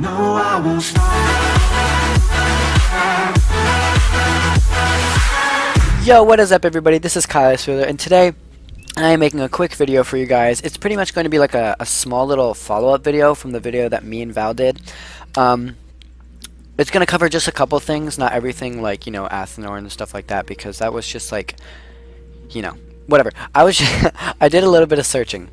No, I won't stop. Yo, what is up everybody? This is Kyle Swiller, and today I am making a quick video for you guys. It's pretty much going to be like a small little follow-up video from the video that me and Val did. It's going to cover just a couple things, not everything like, you know, Athenor and stuff like that, because that was just like, you know, whatever. I did a little bit of searching.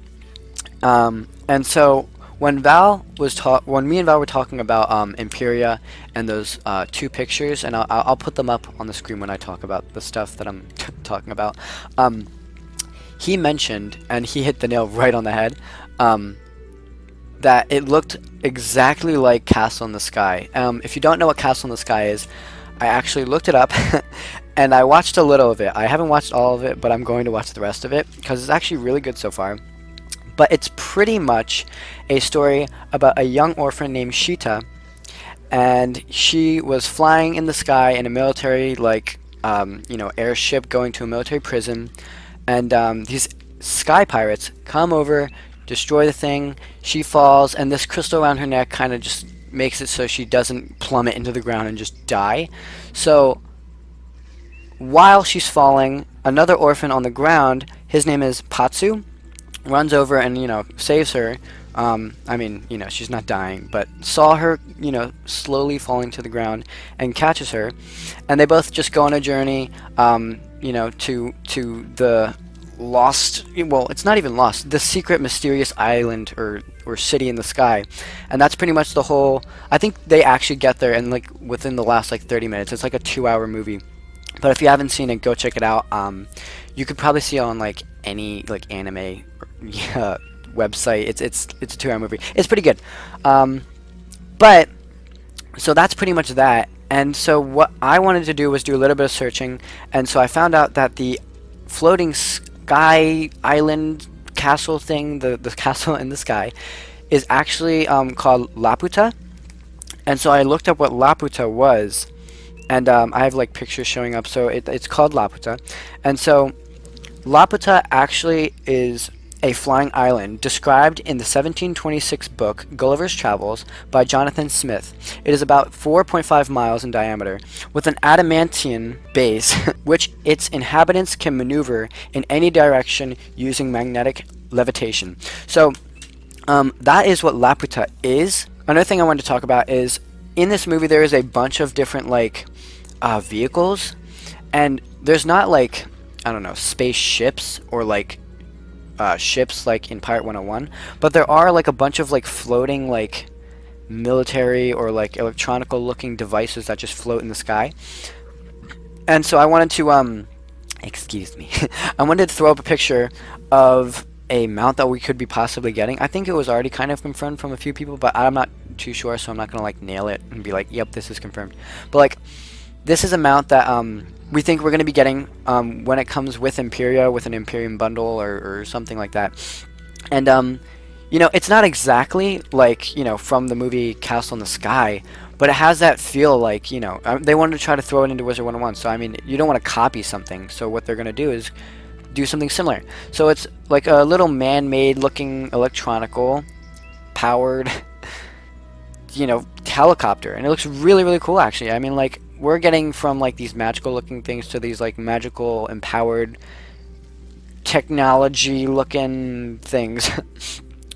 And so when me and Val were talking about Empyrea and those two pictures, and I'll put them up on the screen when I talk about the stuff that I'm talking about. He mentioned, and he hit the nail right on the head, that it looked exactly like Castle in the Sky. If you don't know what Castle in the Sky is, I actually looked it up and I watched a little of it. I haven't watched all of it, but I'm going to watch the rest of it because it's actually really good so far. But it's pretty much a story about a young orphan named Sheeta, and she was flying in the sky in a military, like, you know, airship going to a military prison, and these sky pirates come over, destroy the thing, she falls, and this crystal around her neck kind of just makes it so she doesn't plummet into the ground and just die. So while she's falling, another orphan on the ground, his name is Patsu, runs over and, you know, saves her. I mean, you know, she's not dying, but saw her, you know, slowly falling to the ground and catches her, and they both just go on a journey, you know, to the lost, well, it's not even lost, the secret mysterious island or city in the sky. And that's pretty much the whole. I think they actually get there in like within the last like 30 minutes. It's like a 2-hour movie, but if you haven't seen it, go check it out. You could probably see it on like any like anime website. It's a 2-hour movie. It's pretty good. But so that's pretty much that. And so what I wanted to do was do a little bit of searching, and so I found out that the floating sky island castle thing, the castle in the sky, is actually called Laputa. And so I looked up what Laputa was, and I have like pictures showing up. So it's called Laputa, and so Laputa actually is a flying island described in the 1726 book Gulliver's Travels by Jonathan Smith. It is about 4.5 miles in diameter, with an adamantine base, which its inhabitants can maneuver in any direction using magnetic levitation. So that is what Laputa is. Another thing I wanted to talk about is in this movie there is a bunch of different like vehicles, and there's not like, I don't know, spaceships or like ships like in Pirate 101, but there are like a bunch of like floating like military or like electronical looking devices that just float in the sky. And so I wanted to excuse me I wanted to throw up a picture of a mount that we could be possibly getting. I think it was already kind of confirmed from a few people, but I'm not too sure, so I'm not gonna like nail it and be like, yep, this is confirmed. But like, this is a mount that we think we're going to be getting when it comes with Empyrea, with an Empyrean bundle or something like that. And you know, it's not exactly like, you know, from the movie Castle in the Sky, but it has that feel like, you know, they wanted to try to throw it into Wizard101. So I mean, you don't want to copy something, so what they're going to do is do something similar. So it's like a little man-made looking electronical powered you know, helicopter, and it looks really, really cool actually. I mean, like, we're getting from like these magical looking things to these like magical empowered technology looking things.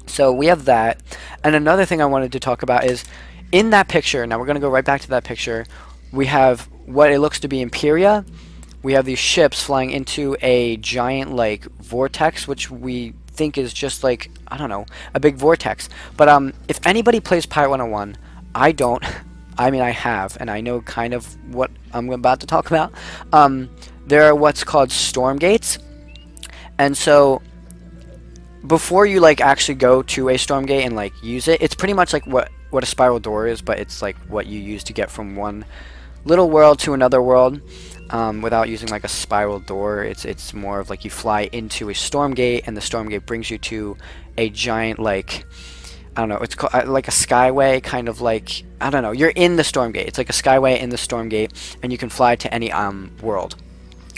So we have that. And another thing I wanted to talk about is in that picture, now we're going to go right back to that picture, we have what it looks to be Empyrea. We have these ships flying into a giant like vortex, which we think is just like, I don't know, a big vortex. But if anybody plays Pirate 101, I don't. I mean, I have, and I know kind of what I'm about to talk about. There are what's called storm gates, and so before you like actually go to a storm gate and like use it, it's pretty much like what a spiral door is, but it's like what you use to get from one little world to another world. Without using like a spiral door, it's more of like you fly into a storm gate, and the storm gate brings you to a giant like, I don't know, it's called like a skyway, kind of like, I don't know, you're in the storm gate. It's like a skyway in the storm gate, and you can fly to any world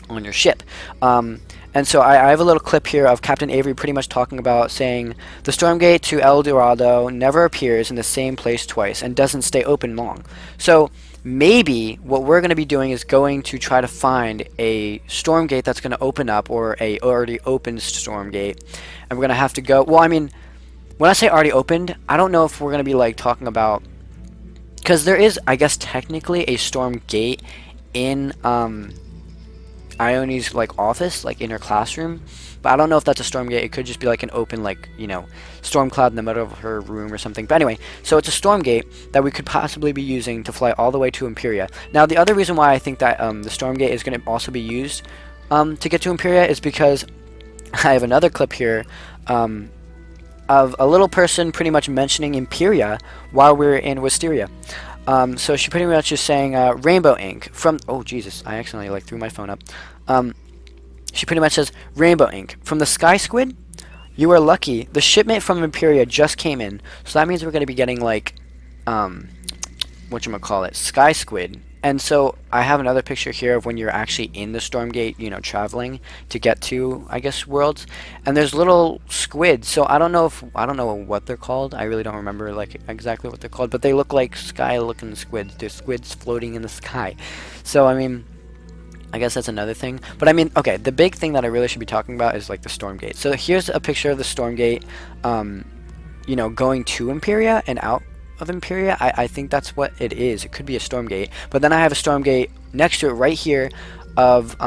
on your ship. And so I have a little clip here of Captain Avery pretty much talking about saying the Stormgate to El Dorado never appears in the same place twice and doesn't stay open long. So maybe what we're going to be doing is going to try to find a Stormgate that's going to open up, or a already opened Stormgate, and we're going to have to go. Well, I mean, when I say already opened, I don't know if we're going to be like talking about, because there is, I guess, technically a Stormgate in Ione's like office, like in her classroom, but I don't know if that's a Stormgate. It could just be like an open, like, you know, storm cloud in the middle of her room or something. But anyway, so it's a Stormgate that we could possibly be using to fly all the way to Empyrea. Now, the other reason why I think that the Stormgate is going to also be used to get to Empyrea is because I have another clip here of a little person pretty much mentioning Empyrea while we're in Wisteria. So she pretty much is saying rainbow ink from, oh Jesus, I accidentally like threw my phone up. She pretty much says rainbow ink from the sky squid. You are lucky. The shipment from Empyrea just came in, so that means we're going to be getting like whatchamacallit, sky squid. And so I have another picture here of when you're actually in the Stormgate, you know, traveling to get to, I guess, worlds. And there's little squids. So I don't know what they're called. I really don't remember like exactly what they're called, but they look like sky-looking squids. They're squids floating in the sky. So I mean, I guess that's another thing. But I mean, okay, the big thing that I really should be talking about is like the Stormgate. So here's a picture of the Stormgate, you know, going to Empyrea and out of Empyrea. I think that's what it is. It could be a Stormgate, but then I have a Stormgate next to it right here of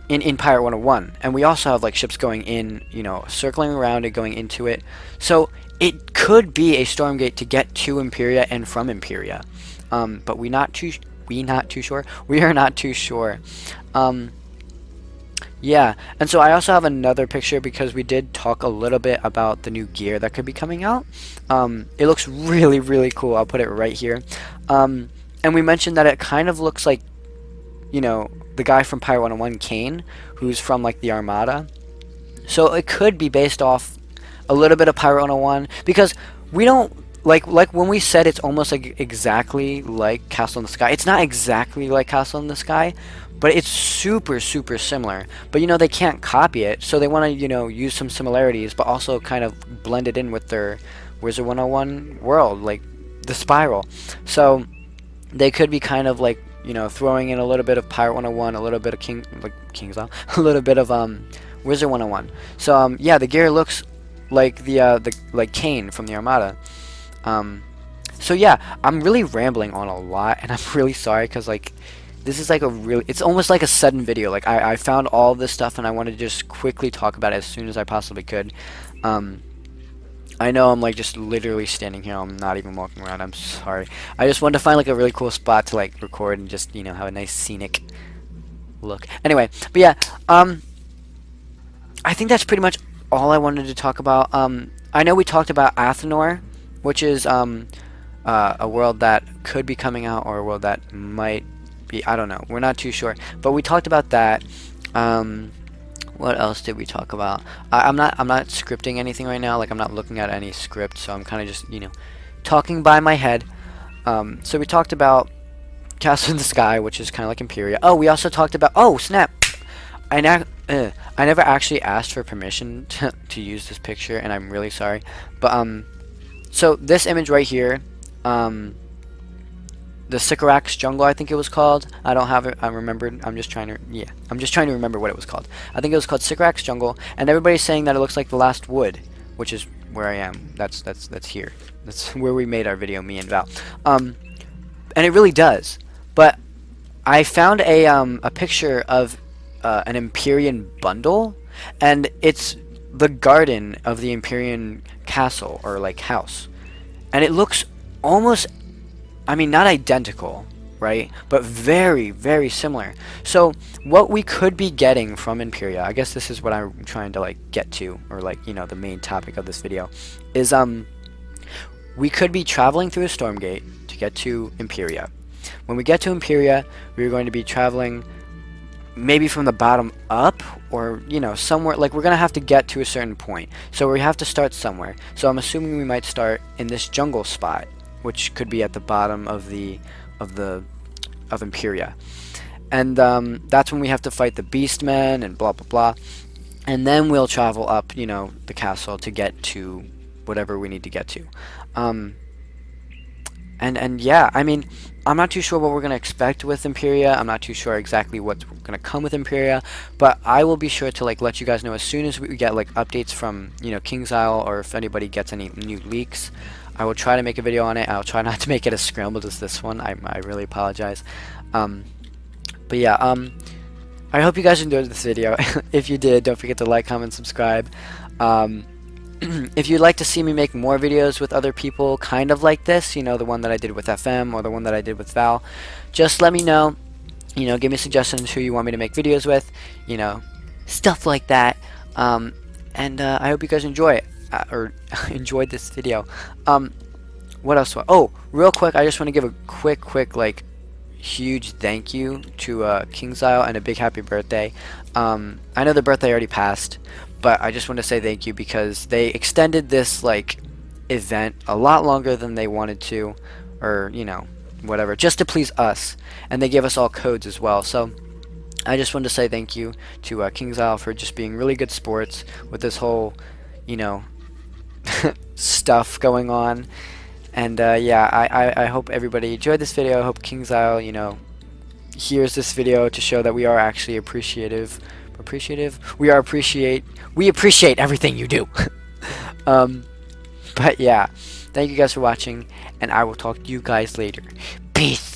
in Pirate 101, and we also have like ships going in, you know, circling around it, going into it. So it could be a Stormgate to get to Empyrea and from Empyrea, but we are not too sure. Yeah, and so I also have another picture because we did talk a little bit about the new gear that could be coming out. It looks really, really cool. I'll put it right here. And we mentioned that it kind of looks like, you know, the guy from Pirate 101, Kane, who's from like the Armada. So it could be based off a little bit of Pirate 101, because we don't like when we said it's almost like exactly like Castle in the Sky. It's not exactly like Castle in the Sky, but it's super, super similar. But you know, they can't copy it, so they want to, you know, use some similarities, but also kind of blend it in with their Wizard 101 world, like the spiral. So they could be kind of like, you know, throwing in a little bit of Pirate 101, a little bit of King's Law, a little bit of Wizard 101. So yeah, the gear looks like the like Kane from the Armada. So yeah, I'm really rambling on a lot, and I'm really sorry, because like this is like it's almost like a sudden video. Like I found all this stuff and I wanted to just quickly talk about it as soon as I possibly could. I know I'm like just literally standing here, I'm not even walking around, I'm sorry. I just wanted to find like a really cool spot to like record and just, you know, have a nice scenic look. Anyway, but yeah, I think that's pretty much all I wanted to talk about. I know we talked about Athenor, which is a world that could be coming out, or a world that might be, I don't know, we're not too sure, but we talked about that. What else did we talk about? I'm not scripting anything right now. Like, I'm not looking at any script, so I'm kind of just, you know, talking by my head. So we talked about Castle in the Sky, which is kind of like Empyrea. Oh, we also talked about, oh snap, I never actually asked for permission to use this picture, and I'm really sorry. But so this image right here, the Sycorax Jungle, I think it was called. I don't have it. I remembered. I'm just trying to remember what it was called. I think it was called Sycorax Jungle, and everybody's saying that it looks like the Last Wood, which is where I am. That's here. That's where we made our video, me and Val. And it really does. But I found a picture of an Empyrean bundle, and it's the garden of the Empyrean castle, or like house, and it looks almost, I mean, not identical, right, but very, very similar. So what we could be getting from Empyrea, I guess this is what I'm trying to like get to, or like, you know, the main topic of this video, is we could be traveling through a Stormgate to get to Empyrea. When we get to Empyrea, we're going to be traveling maybe from the bottom up, or, you know, somewhere, like we're gonna have to get to a certain point, so we have to start somewhere. So I'm assuming we might start in this jungle spot, which could be at the bottom of Empyrea. and that's when we have to fight the beastmen and blah blah blah, and then we'll travel up, you know, the castle to get to whatever we need to get to. And yeah, I mean, I'm not too sure what we're going to expect with Empyrea. I'm not too sure exactly what's going to come with Empyrea, but I will be sure to like let you guys know as soon as we get like updates from, you know, King's Isle, or if anybody gets any new leaks. I will try to make a video on it. I'll try not to make it as scrambled as this one. I really apologize. But yeah, I hope you guys enjoyed this video. If you did, don't forget to like, comment, subscribe. If you'd like to see me make more videos with other people kind of like this, you know, the one that I did with FM or the one that I did with Val, just let me know. You know, give me suggestions who you want me to make videos with, you know, stuff like that. And I hope you guys enjoy it, or enjoyed this video. What else? Oh, real quick, I just want to give a quick like huge thank you to King's Isle, and a big happy birthday. I know the birthday already passed, but I just want to say thank you because they extended this like event a lot longer than they wanted to, or you know, whatever, just to please us, and they gave us all codes as well. So I just wanted to say thank you to King's Isle for just being really good sports with this whole, you know, stuff going on. And yeah, I hope everybody enjoyed this video. I hope King's Isle, you know, hears this video to show that we are actually appreciative. We appreciate everything you do. But yeah, thank you guys for watching, and I will talk to you guys later. Peace.